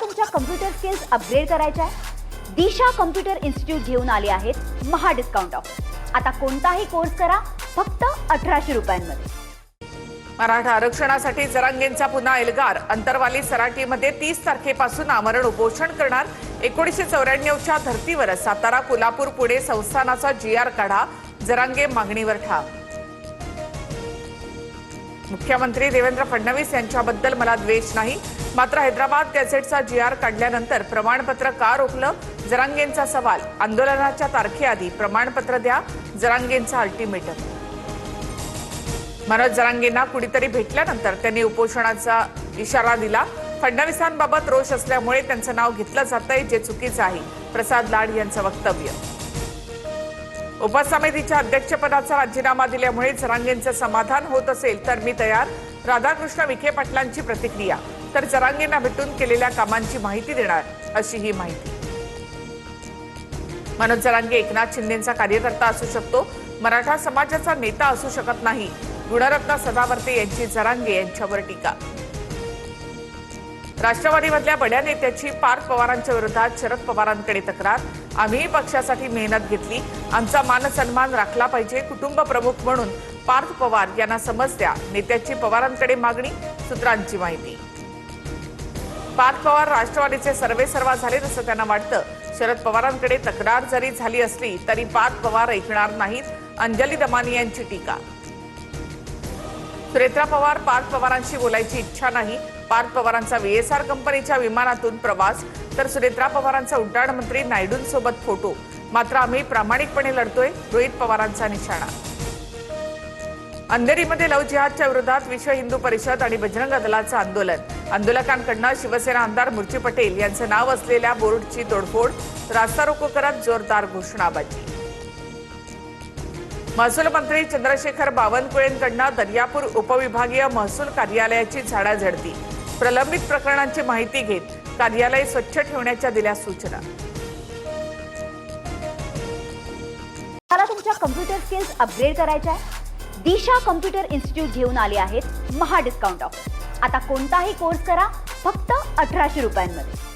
तुम्हाला तुमच्या computer skills upgrade करायच्या आहे? दिशा कम्प्युटर इन्स्टिट्यूट घेऊन आले आहेत महा डिस्काउंट ऑफर। आता कोणताही कोर्स करा फक्त 1800 रुपयांमध्ये। मराठा आरक्षणासाठी जरांगेंचा पुन्हा एल्गार। अंतरवाली सराटीमध्ये 30 तारखेपासून आमरण उपोषण करणार। 1994च्या धर्तीवर सातारा, कोल्हापूर, पुणे संस्थानाचा GR काढा। जरांगे मागणीवर ठाम। मुख्यमंत्री देवेंद्र फडणवीस यांच्याबद्दल मला द्वेष नाही, मात्र हैदराबाद गॅझेटचा GR काढल्यानंतर प्रमाणपत्र का रोखलं? जरांगेंचा सवाल। आंदोलनाच्या तारखेआधी प्रमाणपत्र द्या, जरांगेंचा अल्टिमेटम। मनोज जरांगेंना कुणीतरी भेटल्यानंतर त्यांनी उपोषणाचा इशारा दिला। फडणवीसांबाबत रोष असल्यामुळे त्यांचं नाव घेतलं जातंय, जे चुकीचं आहे। प्रसाद लाड यांचं वक्तव्य। उपसमितीच्या अध्यक्षपदाचा राजीनामा दिल्यामुळे जरांगेंचं समाधान होत असेल तर मी तयार। राधाकृष्ण विखे पाटलांची प्रतिक्रिया। तर जरांगेंना भेटून केलेल्या कामांची माहिती देणार, अशी ही माहिती। मनोज जरांगे एकनाथ शिंदेंचा कार्यकर्ता असू शकतो, मराठा समाजाचा नेता असू शकत नाही। गुणरत्न सदावर्ते यांची जरांगे यांच्यावर टीका। राष्ट्रवादीमधल्या बड्या नेत्याची पार्थ पवारांच्या विरोधात शरद पवारांकडे तक्रार। आम्ही पक्षासाठी मेहनत घेतली, आमचा मानसन्मान राखला पाहिजे। कुटुंब प्रमुख म्हणून पार्थ पवार यांना समज द्या, नेत्याची पवारांकडे मागणी। सूत्रांची माहिती। पार्थ पवार राष्ट्रवादीचे सर्वेसर्वा झालेत असं त्यांना वाटतं। शरद पवारांकडे तक्रार जरी झाली असली तरी पार्थ पवार ऐकणार नाहीत, अंजली दमानी यांची टीका। सुनेत्रा पवार पार्थ पवारांशी बोलायची इच्छा नाही। पार्थ पवारांचा VSR कंपनीच्या विमानातून प्रवास, तर सुनेत्रा पवारांचा उड्डाण मंत्री नायडूंसोबत फोटो। मात्र आम्ही प्रामाणिकपणे लढतोय, रोहित पवारांचा निशाणा। अंधेरीमध्ये लव्ह जिहादच्या विरोधात विश्व हिंदू परिषद आणि बजरंग दलाचं आंदोलन। आंदोलकांकडून शिवसेना आमदार मुर्ची पटेल यांचं नाव असलेल्या बोर्डची तोडफोड, रास्ता रोको करत जोरदार घोषणाबाजी। महसूल मंत्री चंद्रशेखर बावनकुळेंकडून दर्यापूर उपविभागीय महसूल कार्यालयाची झाडाझडती। प्रलंबित प्रकरणांची माहिती घेत कार्यालय स्वच्छ ठेवण्याच्या दिल्या सूचना। तुम्हाला तुमच्या कम्प्युटर स्किल्स अपग्रेड करायच्या आहे? दिशा कम्प्युटर इन्स्टिट्यूट घेऊन आले आहेत महा डिस्काउंट ऑफर। आता कोणताही कोर्स करा फक्त 1800 रुपयांमध्ये।